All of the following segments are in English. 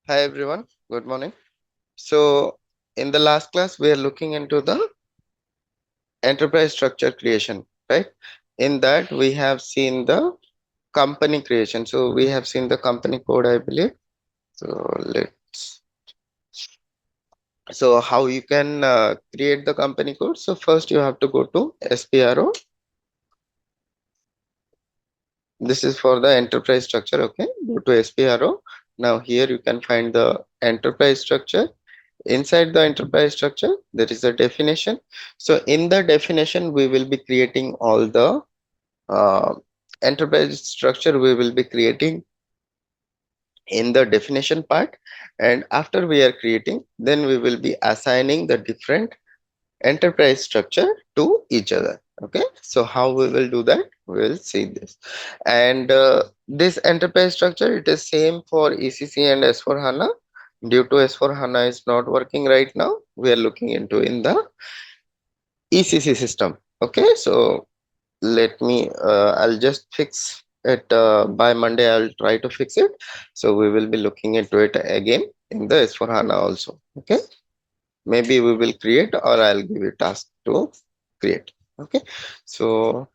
Hi everyone, good morning. So in the last class we are looking into the enterprise structure creation, right? In that we have seen the company creation. So we have seen the company code, I believe. So let's so how you can create the company code. So first you have to go to SPRO. This is for the enterprise structure. Okay, go to SPRO. Now here you can find the enterprise structure. Inside the enterprise structure there is a definition. So in the definition we will be creating all the uh, enterprise structure we will be creating in the definition part, and after we are creating, then we will be assigning the different enterprise structure to each other. Okay, so how we will do that, we will see this. And this enterprise structure, it is same for ECC and S4 HANA. Due to S4 HANA is not working right now, we are looking into in the ECC system. Okay, so let me I'll just fix it by Monday. I'll try to fix it, so we will be looking into it again in the S4 HANA also. Okay, maybe we will create, or I'll give you task to create. Okay, so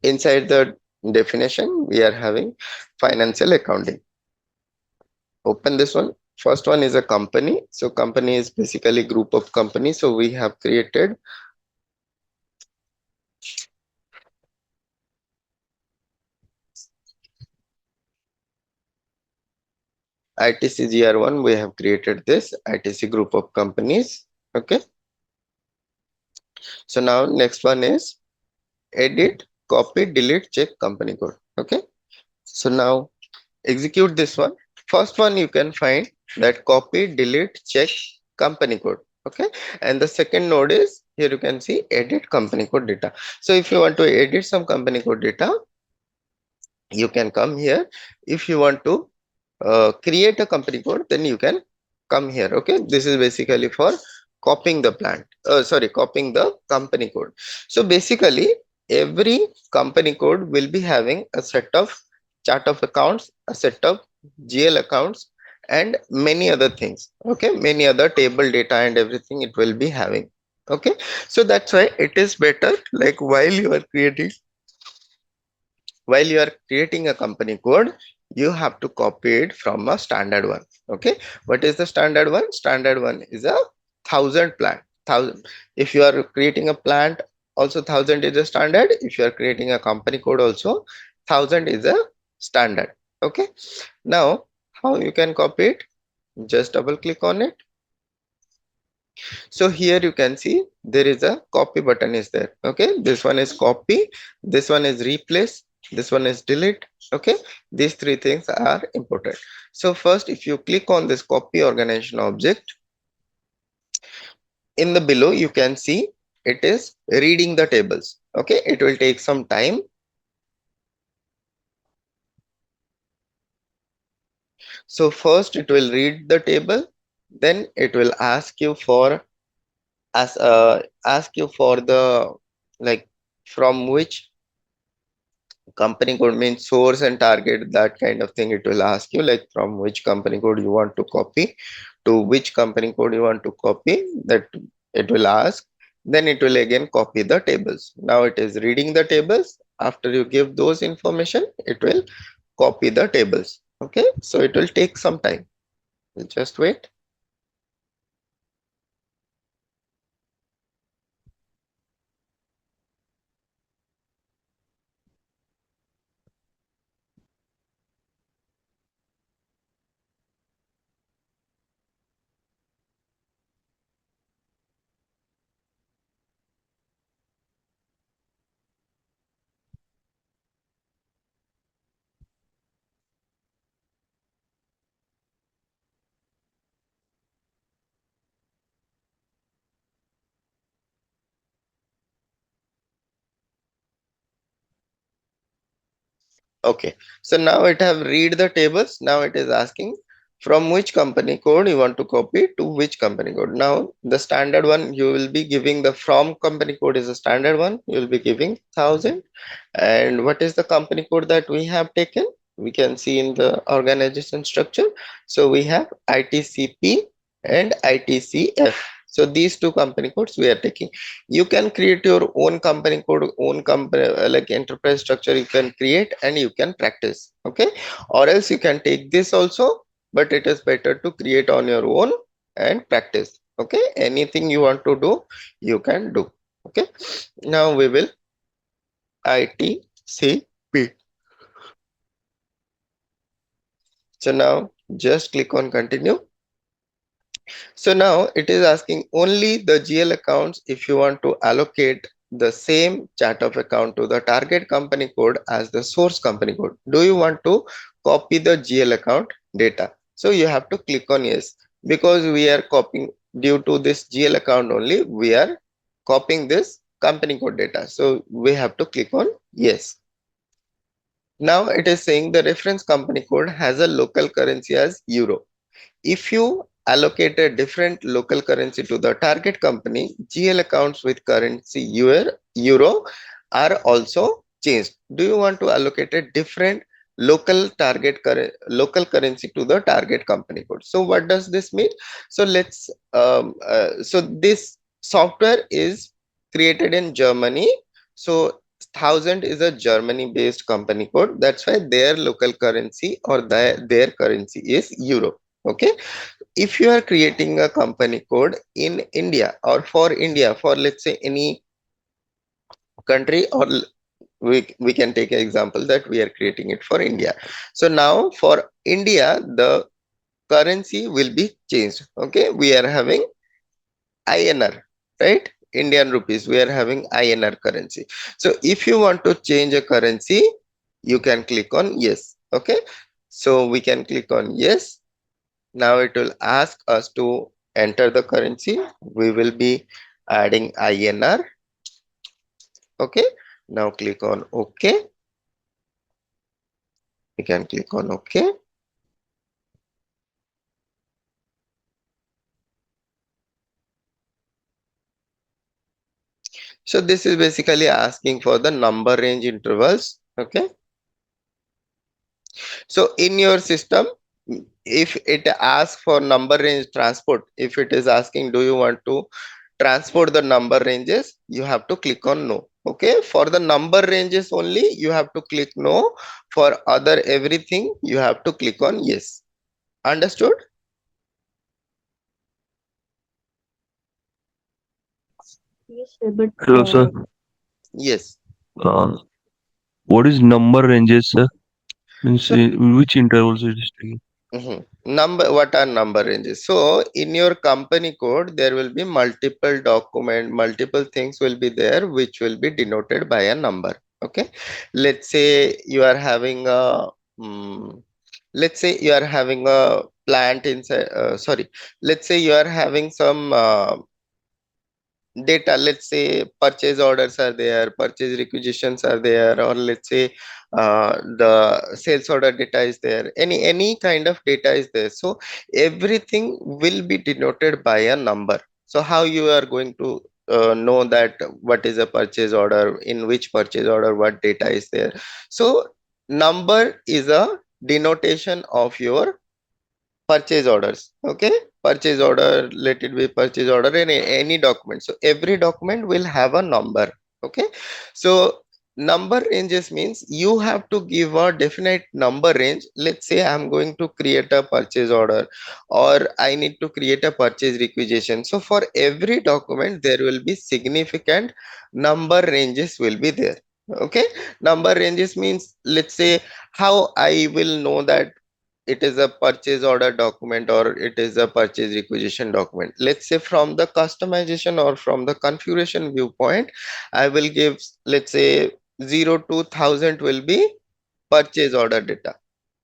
inside the definition we are having financial accounting. Open this one. First one is a company. So company is basically group of companies. So we have created ITCGR1. We have created this ITC group of companies. Okay, so now next one is edit, copy, delete, check company code. Okay, so now execute this one. First one you can find that copy, delete, check company code. Okay, and the second node is here, you can see edit company code data. So if you want to edit some company code data, you can come here. If you want to create a company code, then you can come here. Okay, this is basically for copying the copying the company code. So basically every company code will be having a set of chart of accounts, a set of GL accounts, and many other things. Okay, many other table data and everything it will be having. Okay, so that's why it is better, like while you are creating a company code, you have to copy it from a standard one. Okay, what is the standard one? Standard one is a 1,000 plant. 1,000. If you are creating a plant, also 1,000 is a standard. If you are creating a company code also, 1,000 is a standard. Okay, now how you can copy it? Just double click on it. So here you can see there is a copy button is there. Okay, this one is copy, this one is replace, this one is delete. Okay, these three things are important. So first, if you click on this copy organization object, in the below you can see it is reading the tables. Okay, it will take some time. So first it will read the table, then it will ask you for ask you for the, like, from which company code, means source and target, that kind of thing. It will ask you like from which company code you want to copy, to which company code you want to copy, that it will ask. Then it will again copy the tables. Now it is reading the tables. After you give those information, it will copy the tables. Okay, so it will take some time. Just wait. Okay, so now it have read the tables. Now it is asking from which company code you want to copy to which company code. Now the standard one you will be giving, the from company code is a standard one. You will be giving 1,000. And what is the company code that we have taken? we can see in the organization structure. So we have ITCP and ITCF. So these two company codes we are taking. You can create your own company code, own company like enterprise structure you can create and you can practice. Okay, or else you can take this also, but it is better to create on your own and practice. Okay, anything you want to do, you can do. Okay, now we will ITCP. So now just click on continue. So now it is asking only the GL accounts if you want to allocate the same chart of account to the target company code as the source company code. Do you want to copy the GL account data? So you have to click on yes, because we are copying due to this GL account only, we are copying this company code data. So we have to click on yes. Now it is saying the reference company code has a local currency as euro. If you allocate a different local currency to the target company, GL accounts with currency euro are also changed. Do you want to allocate a different local currency to the target company code? So what does this mean? So let's so this software is created in Germany. So 1000 is a Germany based company code. That's why their local currency or their currency is euro. Okay, if you are creating a company code in India or for India, for let's say any country, or we can take an example that we are creating it for India. So now for India, the currency will be changed. Okay, we are having INR, right? Indian rupees, we are having INR currency. So if you want to change a currency, you can click on yes. Okay, so we can click on yes. Now it will ask us to enter the currency. We will be adding INR. Okay. Now click on OK. We can click on OK. So this is basically asking for the number range intervals. Okay. So in your system, if it asks for number range transport, if it is asking, do you want to transport the number ranges, you have to click on no. Okay, for the number ranges only you have to click no. For other everything you have to click on yes. Understood? Yes, sir, but Hello, sir. Yes. Uh, what is number ranges, sir? Means So which intervals it is taking? number, what are number ranges? So in your company code there will be multiple document, multiple things will be there which will be denoted by a number. Okay, let's say you are having a let's say you are having a plant inside sorry, let's say you are having some data. Let's say purchase orders are there, purchase requisitions are there, or let's say the sales order data is there, any kind of data is there. So everything will be denoted by a number. So how you are going to know that what is a purchase order, in which purchase order what data is there? So number is a denotation of your purchase orders. Okay, purchase order, let it be purchase order in any document. So every document will have a number. Okay, so number ranges means you have to give a definite number range. Let's say I'm going to create a purchase order, or I need to create a purchase requisition. So for every document there will be significant number ranges will be there. Okay, number ranges means, let's say, how I will know that it is a purchase order document or it is a purchase requisition document. Let's say from the customization or from the configuration viewpoint, I will give, let's say, 0 to 1000 will be purchase order data.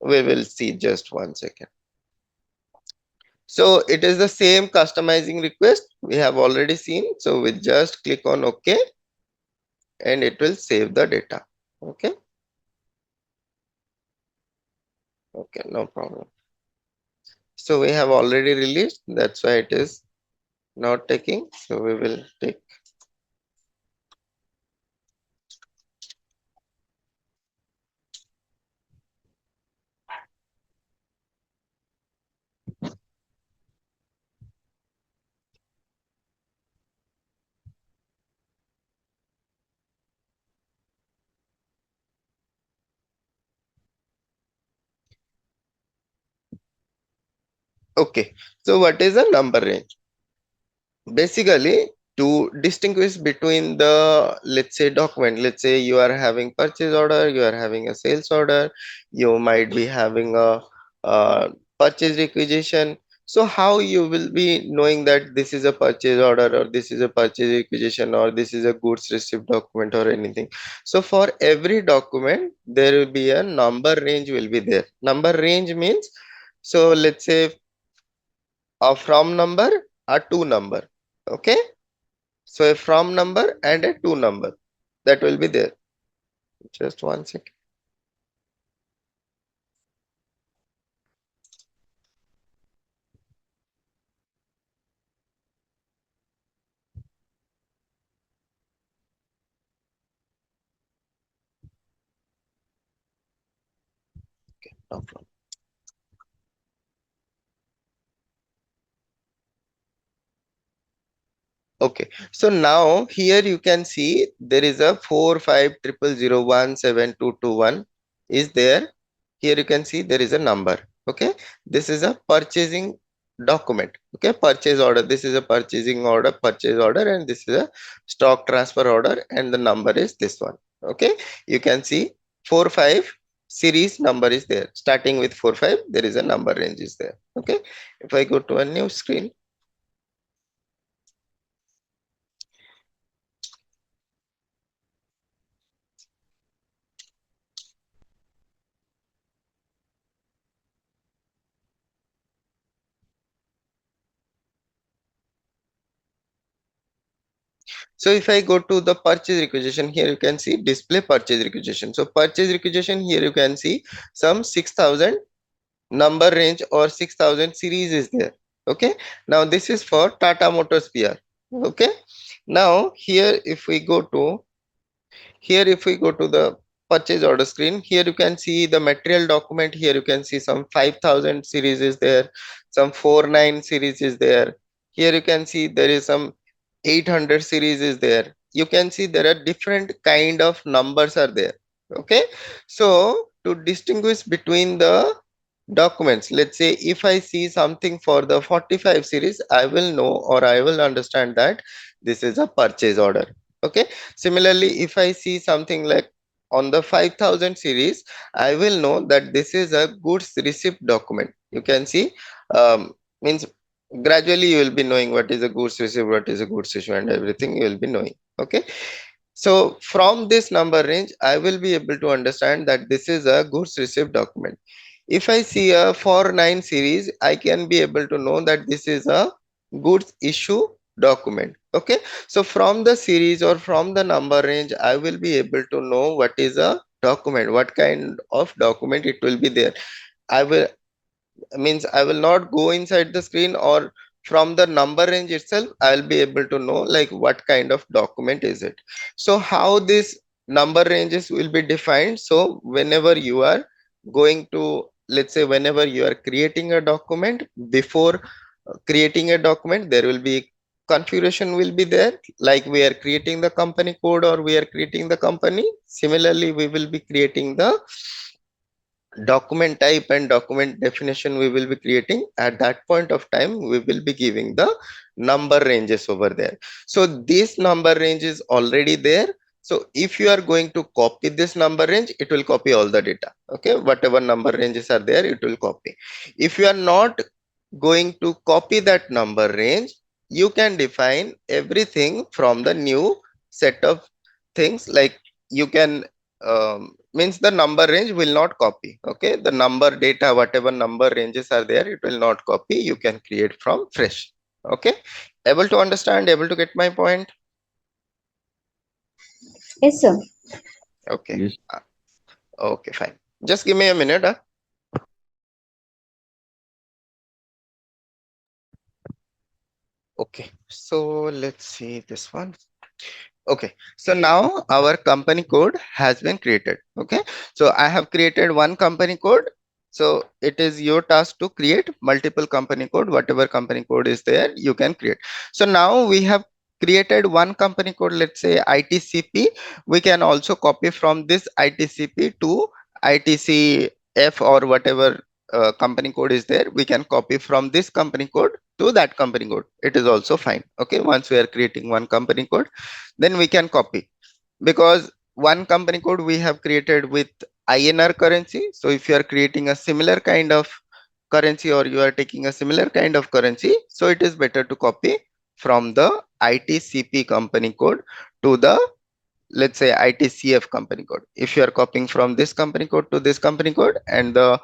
We will see, just one second. So it is the same customizing request we have already seen. So we just click on OK and it will save the data. Okay. Okay, no problem. So we have already released, that's why it is not taking. So we will take. Okay, so what is a number range? Basically, to distinguish between the, let's say, document, let's say you are having purchase order, you are having a sales order, you might be having a purchase requisition. So how you will be knowing that this is a purchase order, or this is a purchase requisition, or this is a goods received document, or anything? So for every document there will be a number range will be there. Number range means, so let's say a from number, a to number. Okay, so a from number and a to number, that will be there. Just one second. No problem. Okay, so now here you can see there is a 4500017221 is there. Here you can see there is a number. Okay, this is a purchasing document. Okay, purchase order, this is a purchasing order, purchase order, and this is a stock transfer order, and the number is this one. Okay, you can see 45 series number is there, starting with 45, there is a number range is there. Okay, if I go to a new screen. So if I go to the purchase requisition, here you can see display purchase requisition. So purchase requisition, here you can see some 6000 number range or 6000 series is there. Okay, now this is for Tata Motors PR. Okay, now here if we go to, here if we go to the purchase order screen, here you can see the material document. Here you can see some 5000 series is there, some 49 series is there. Here you can see there is some 800 series is there. You can see there are different kind of numbers are there. Okay, so to distinguish between the documents, let's say if I see something for the 45 series, I will know or I will understand that this is a purchase order. Okay, similarly if I see something like on the 5000 series, I will know that this is a goods receipt document. You can see, means gradually you will be knowing what is a goods receipt, what is a goods issue, and everything you will be knowing. Okay, so from this number range I will be able to understand that this is a goods receipt document. If I see a 49 series, I can be able to know that this is a goods issue document. Okay, so from the series or from the number range, I will be able to know what is a document, what kind of document it will be there. I will, means I will not go inside the screen, or from the number range itself I'll be able to know like what kind of document is it. So how this number ranges will be defined? So whenever you are going to, let's say whenever you are creating a document, before creating a document there will be configuration will be there, like we are creating the company code or we are creating the company. Similarly we will be creating the document type and document definition we will be creating. At that point of time we will be giving the number ranges over there. So this number range is already there. So if you are going to copy this number range, it will copy all the data. Okay, whatever number ranges are there, it will copy. If you are not going to copy that number range, you can define everything from the new set of things. Like you can, means the number range will not copy. Okay, the number data, whatever number ranges are there, it will not copy. You can create from fresh. Okay, able to understand, able to get my point? Yes, sir. Okay. Yes. Uh, okay, fine, just give me a minute. Okay, so let's see this one. Okay, so now our company code has been created. Okay, so I have created one company code. So it is your task to create multiple company code. Whatever company code is there, you can create. So now we have created one company code, let's say ITCP. We can also copy from this ITCP to ITCF or whatever company code is there, we can copy from this company code to that company code. It is also fine. Okay, once we are creating one company code, then we can copy, because one company code we have created with INR currency. So if you are creating a similar kind of currency, or you are taking a similar kind of currency, so it is better to copy from the ITCP company code to the, let's say, ITCF company code. If you are copying from this company code to this company code, and the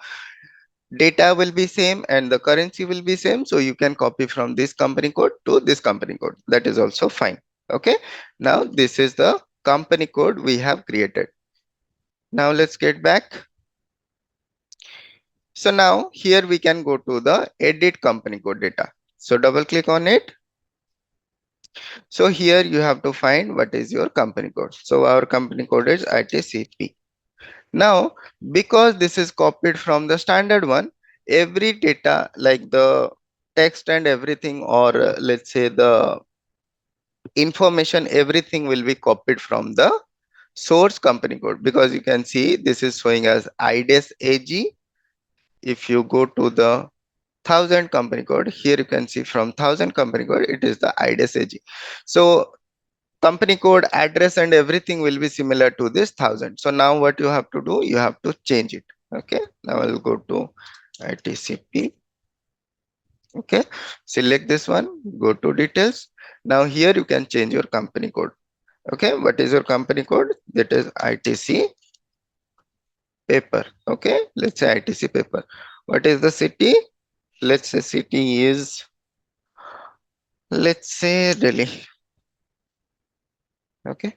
data will be same and the currency will be same, so you can copy from this company code to this company code, that is also fine. Okay, now this is the company code we have created. Now let's get back. So now here we can go to the edit company code data. So double click on it. So here you have to find what is your company code. So our company code is ITCP. Now, because this is copied from the standard one, every data like the text and everything, or let's say the information, everything will be copied from the source company code, because you can see this is showing as IDES AG. If you go to the 1000 company code, here you can see from 1000 company code, it is the IDES AG. So company code, address and everything will be similar to this 1000. So now what you have to do, you have to change it. Okay, now I'll go to ITCP. Okay, select this one, go to details. Now here you can change your company code. Okay, what is your company code? That is ITC paper. Okay, let's say ITC paper. What is the city? Let's say city is, let's say, Delhi. Okay,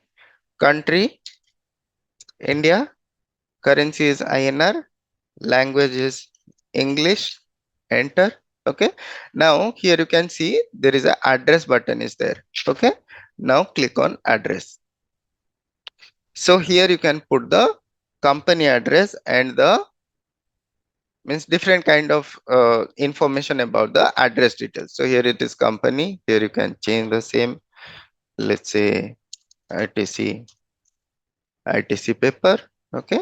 country India, currency is INR, language is English. Enter. Okay, now here you can see there is a address button is there. Okay, now click on address. So here you can put the company address and the, means, different kind of information about the address details. So here it is company, here you can change the same, let's say ITC paper. Okay,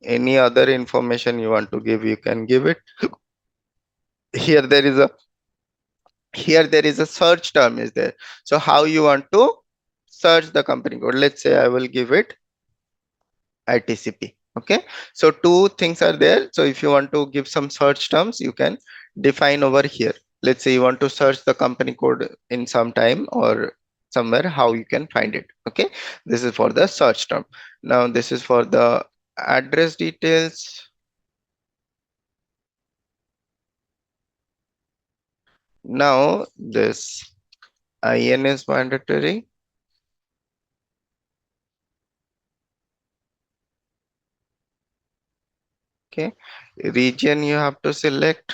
any other information you want to give, you can give it. Here there is a, here there is a search term is there. So how you want to search the company code? Let's say I will give it ITCP. Okay, so two things are there. So if you want to give some search terms, you can define over here. Let's say you want to search the company code in some time or somewhere, how you can find it. Okay, this is for the search term. Now this is for the address details. Now this IN is mandatory. Okay, region you have to select.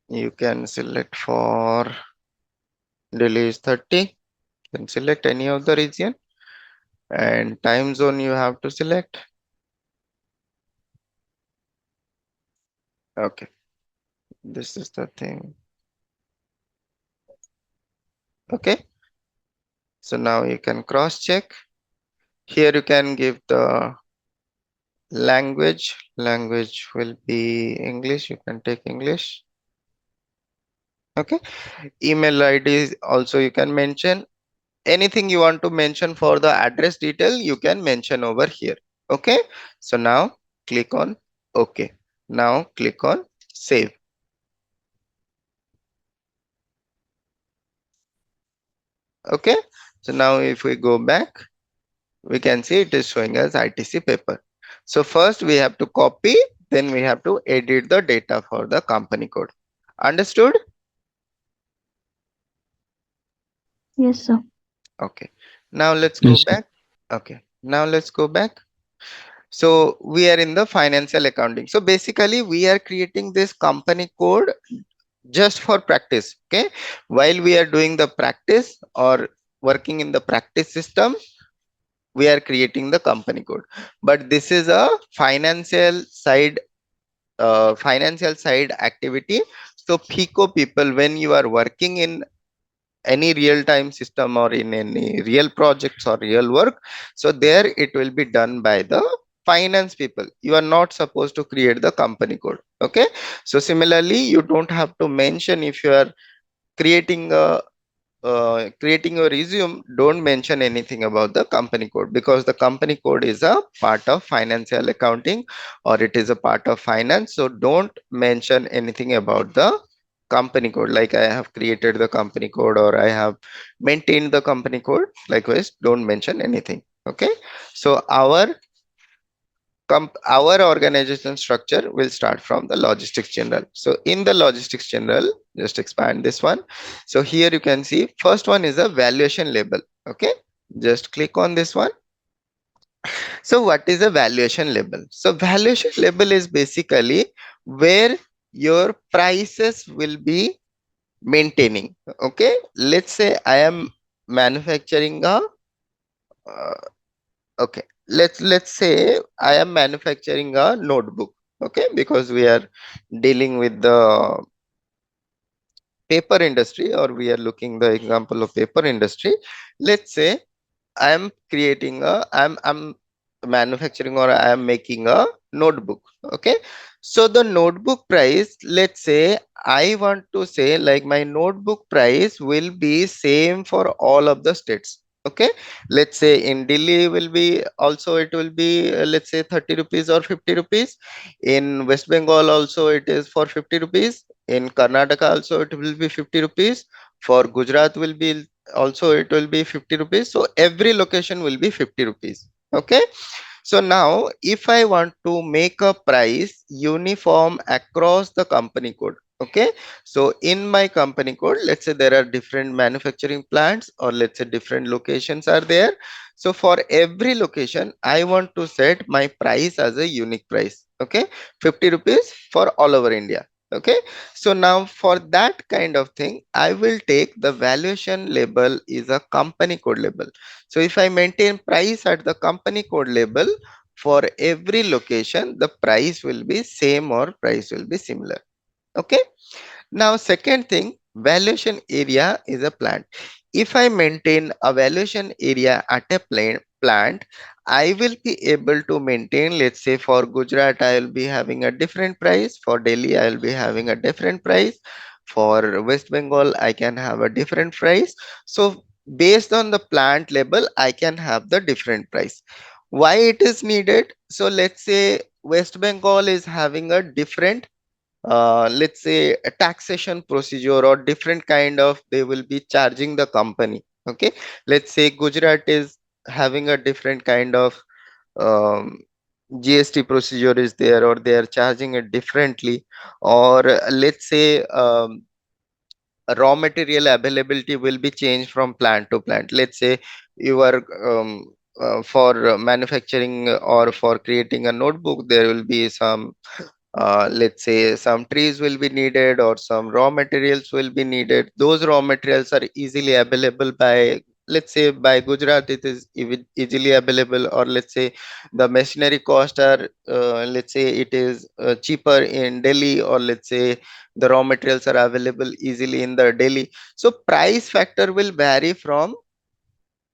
You can select for Delhi is 30. You can select any of the region, and time zone you have to select. Okay, this is the thing. Okay, so now you can cross check. Here you can give the language. Language will be English. You can take English. Okay, email ID also you can mention. Anything you want to mention for the address detail, you can mention over here. Okay, so now click on OK. Now click on save. Okay, so now if we go back, we can see it is showing us ITC paper. So first we have to copy, then we have to edit the data for the company code. Understood? Yes, sir. Okay, now let's go Yes, sir. back. Okay, now let's go back. So we are in the financial accounting. So basically we are creating this company code just for practice. Okay, while we are doing the practice or working in the practice system, we are creating the company code. But this is a financial side activity. So FICO people, when you are working in any real time system or in any real projects or real work, so there it will be done by the finance people. You are not supposed to create the company code. Okay, so similarly you don't have to mention, if you are creating a creating your resume, don't mention anything about the company code, because the company code is a part of financial accounting, or it is a part of finance. So don't mention anything about the company code, like I have created the company code or I have maintained the company code. Likewise, don't mention anything. Okay, so our organization structure will start from the logistics general. So in the logistics general, just expand this one. So here you can see first one is a valuation label. Okay, just click on this one. So what is a valuation label? So valuation label is basically where your prices will be maintaining. Okay, let's say I am manufacturing a okay, let's say I am manufacturing a notebook. Okay, because we are dealing with the paper industry, or we are looking the example of paper industry. Let's say I'm manufacturing, or I am making a notebook. Okay, so the notebook price, let's say I want to say like my notebook price will be same for all of the states. Okay, let's say in Delhi will be also, it will be let's say 30 rupees or 50 rupees. In West Bengal also it is for 50 rupees. In Karnataka also it will be 50 rupees. For Gujarat will be also, it will be 50 rupees. So every location will be 50 rupees. Okay, so now if I want to make a price uniform across the company code. Okay, so in my company code, let's say there are different manufacturing plants, or let's say different locations are there. So for every location I want to set my price as a unique price. Okay, 50 rupees for all over India. Okay, so now for that kind of thing, I will take the valuation label is a company code label. So if I maintain price at the company code label, for every location, the price will be same or price will be similar. Okay. Now, second thing, valuation area is a plant. If I maintain a valuation area at a plant, I will be able to maintain, let's say for Gujarat, I will be having a different price. For Delhi, I will be having a different price. For West Bengal, I can have a different price. So based on the plant level, I can have the different price. Why it is needed? So let's say West Bengal is having a different let's say a taxation procedure, or different kind of, they will be charging the company. Okay, let's say Gujarat is having a different kind of um, GST procedure is there, or they are charging it differently. Or let's say raw material availability will be changed from plant to plant. Let's say you are for manufacturing or for creating a notebook, there will be some let's say some trees will be needed, or some raw materials will be needed. Those raw materials are easily available by, let's say by Gujarat, it is easily available. Or let's say the machinery cost are let's say it is cheaper in Delhi, or let's say the raw materials are available easily in the Delhi. So price factor will vary from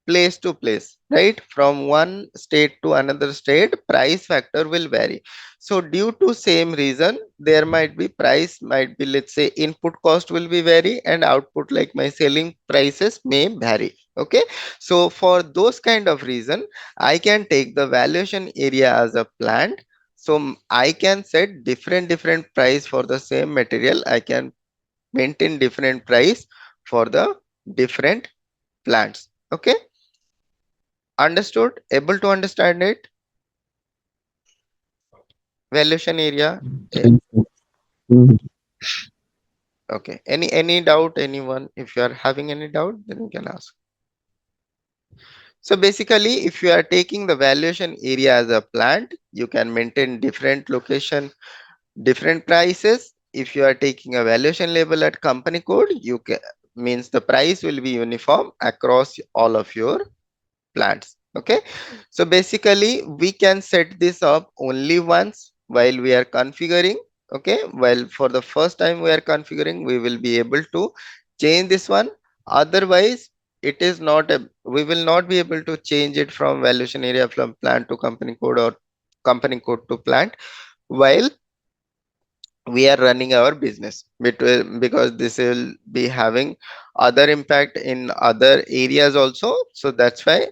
place to place, right? From one state to another state, price factor will vary. So due to same reason, there might be price, might be, let's say input cost will be vary, and output like my selling prices may vary. Okay, so for those kind of reason, I can take the valuation area as a plant. So I can set different price for the same material. I can maintain different price for the different plants. Okay, understood? Able to understand it? Valuation area. Eh, Yes, sir. Mhm. okay. Any doubt? Anyone? If you are having any doubt, then you can ask. So basically, if you are taking the valuation area as a plant, you can maintain different location, different prices. If you are taking a valuation label at company code, you can, means the price will be uniform across all of your plants. Okay, so basically we can set this up only once while we are configuring. Okay, while for the first time we are configuring, we will be able to change this one. Otherwise it is not a, we will not be able to change it from valuation area from plant to company code or company code to plant while we are running our business, because this will be having other impact in other areas also. So that's why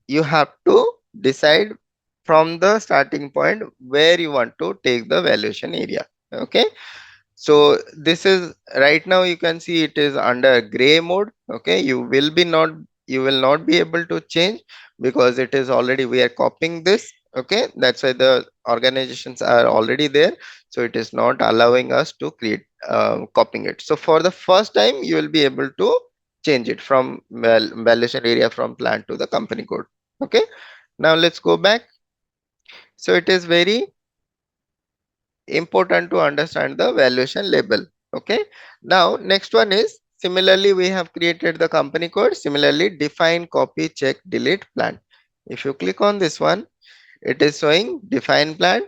you have to decide from the starting point where you want to take the valuation area. Okay, so this is right now you can see it is under gray mode. Okay, you will not be able to change because it is already we are copying this. Okay, that's why the organizations are already there, so it is not allowing us to create copying it. So for the first time you will be able to change it from valuation area from plant to the company code. Okay, now let's go back. So it is very important to understand the valuation label. Okay, now next one is similarly we have created the company code. Similarly, define, copy, check, delete, plant. If you click on this one, it is showing define plant,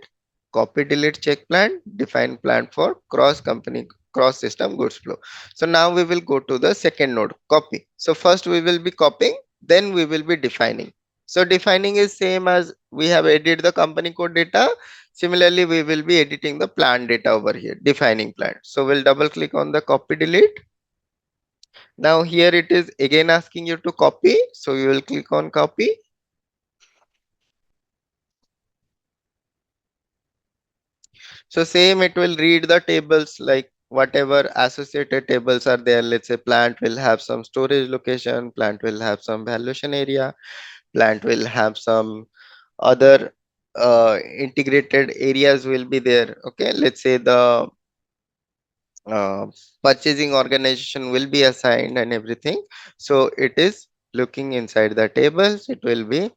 copy, delete, check plant, define plant for cross company, cross system goods flow. So now we will go to the second node, copy. So first we will be copying, then we will be defining. So defining is same as we have edited the company code data. Similarly, we will be editing the plant data over here, defining plant. So we'll double click on the copy, delete. Now here it is again asking you to copy. So you will click on copy. So same, it will read the tables like whatever associated tables are there. Let's say plant will have some storage location, plant will have some valuation area, plant will have some other integrated areas will be there. Okay, let's say the uh, purchasing organization will be assigned and everything. So it is looking inside the tables, it will be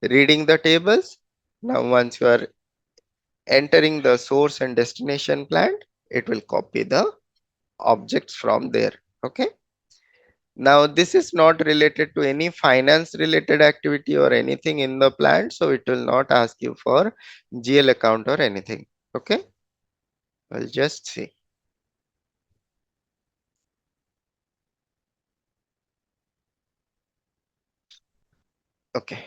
reading the tables. Now once you are entering the source and destination plant, it will copy the objects from there. Okay, now this is not related to any finance related activity or anything in the plant, so it will not ask you for GL account or anything. Okay, we'll just see. Okay,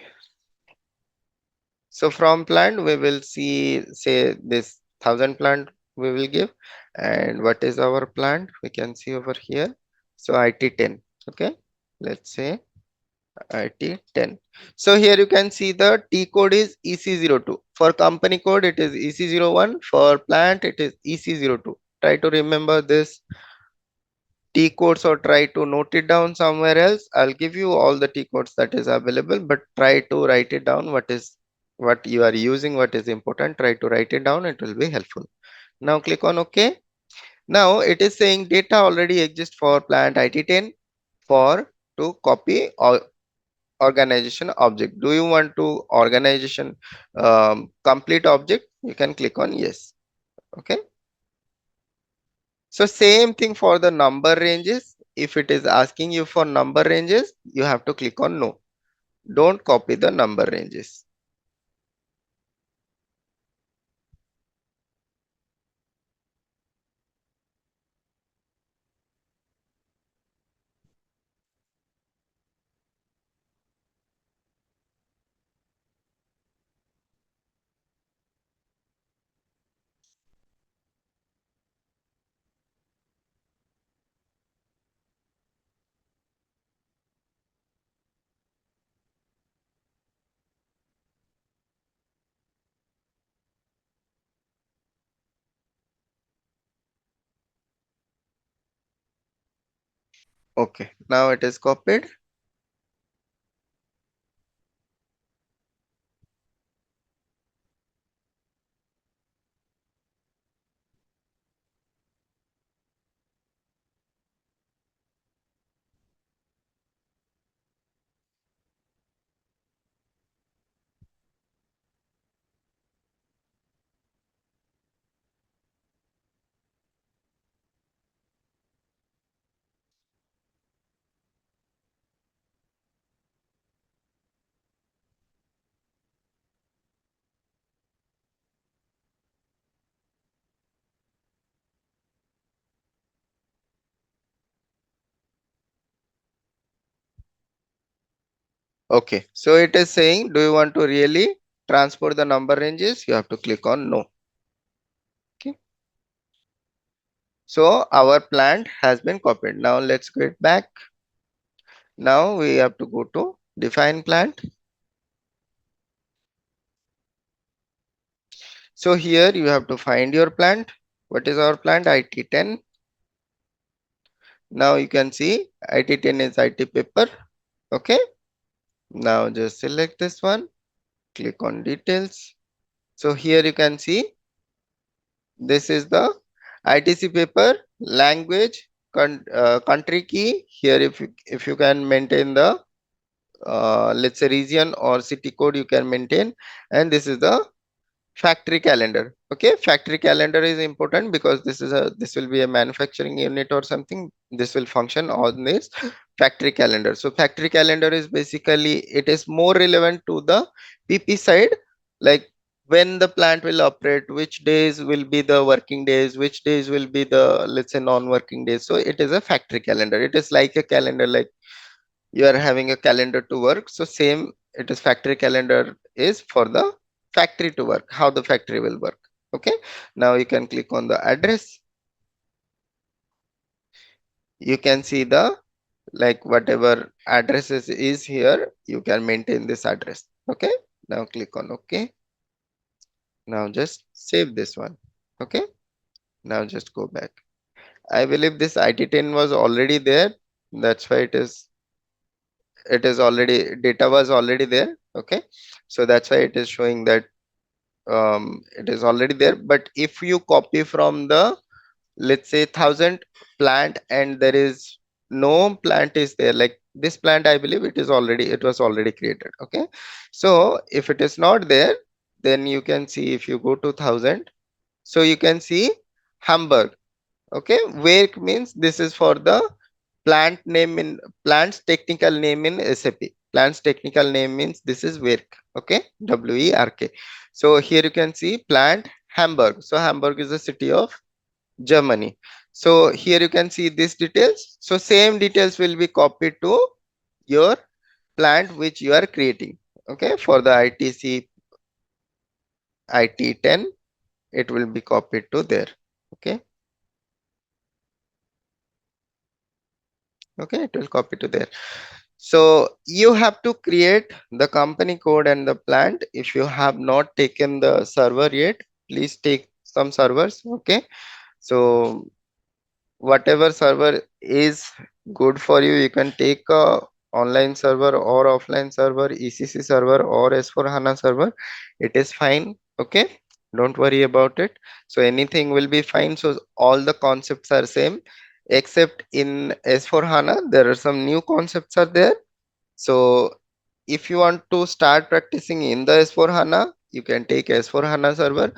so from plant we will see, say this 1000 plant we will give, and what is our plant we can see over here. So IT10. Okay, let's say IT10. So here you can see the T code is EC02. For company code it is EC01. For plant it is EC02. Try to remember this T codes or try to note it down somewhere else. I'll give you all the T codes that is available, but try to write it down. What you are using, what is important, try to write it down. It will be helpful. Now click on OK. Now it is saying data already exists for plant IT10 for to copy or organization object. Do you want to organization complete object? You can click on yes. Okay, so same thing for the number ranges. If it is asking you for number ranges, you have to click on no. Don't copy the number ranges. Okay, now it is copied. Okay, so it is saying, do you want to really transport the number ranges? You have to click on no. Okay, so our plant has been copied. Now let's get back. Now we have to go to define plant. So here you have to find your plant. What is our plant? IT10. Now you can see IT10 is IT paper. Okay, now just select this one, click on details. So here you can see this is the ITC paper language country key. Here if you can maintain the let's say region or city code, you can maintain. And this is the factory calendar. Okay, factory calendar is important because this will be a manufacturing unit or something. This will function on this factory calendar. So factory calendar is basically, it is more relevant to the PP side, like when the plant will operate, which days will be the working days, which days will be the, let's say, non-working days. So it is a factory calendar. It is like a calendar, like you are having a calendar to work. So same, it is factory calendar is for the factory to work, how the factory will work. Okay, now you can click on the address. You can see the, like whatever addresses is here, you can maintain this address. Okay, now click on OK. Now just save this one. Okay, now just go back. I believe this IT10 was already there, that's why it is already, data was already there. Okay, so that's why it is showing that it is already there. But if you copy from the, let's say, 1000 plant and there is no plant is there, like this plant, I believe it was already created. Okay, so if it is not there, then you can see, if you go to 1000, so you can see Hamburg. Okay, where means this is for the plant name in, plant's technical name in SAP. Plant's technical name means this is work. Okay, WERK. So here you can see plant Hamburg. So Hamburg is a city of Germany. So here you can see these details. So same details will be copied to your plant which you are creating. Okay, for the ITC IT10, it will be copied to there. Okay, okay, it will copy to there. So you have to create the company code and the plant. If you have not taken the server yet, please take some servers. Okay, so whatever server is good for you, you can take a online server or offline server, ECC server or S4HANA server. It is fine. Okay, don't worry about it. So anything will be fine. So all the concepts are same, except in S4HANA there are some new concepts are there. So if you want to start practicing in the S4HANA, you can take S4HANA server.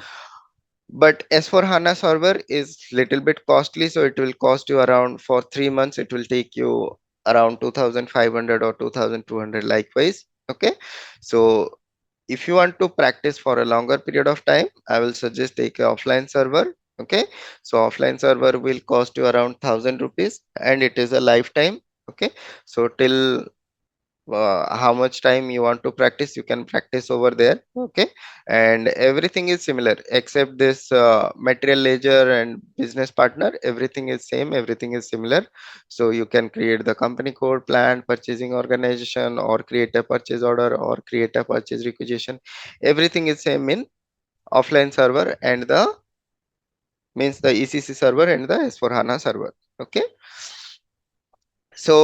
But S4HANA server is little bit costly, so it will cost you around, for 3 months it will take you around 2500 or 2200 likewise. Okay, so if you want to practice for a longer period of time, I will suggest take a offline server. Okay, so offline server will cost you around 1000 rupees and it is a lifetime. Okay, so till how much time you want to practice, you can practice over there. Okay, and everything is similar except this material ledger and business partner, everything is same, everything is similar. So you can create the company code, plan, purchasing organization, or create a purchase order or create a purchase requisition. Everything is same in offline server and the, means the ECC server and the S4HANA server. Okay, so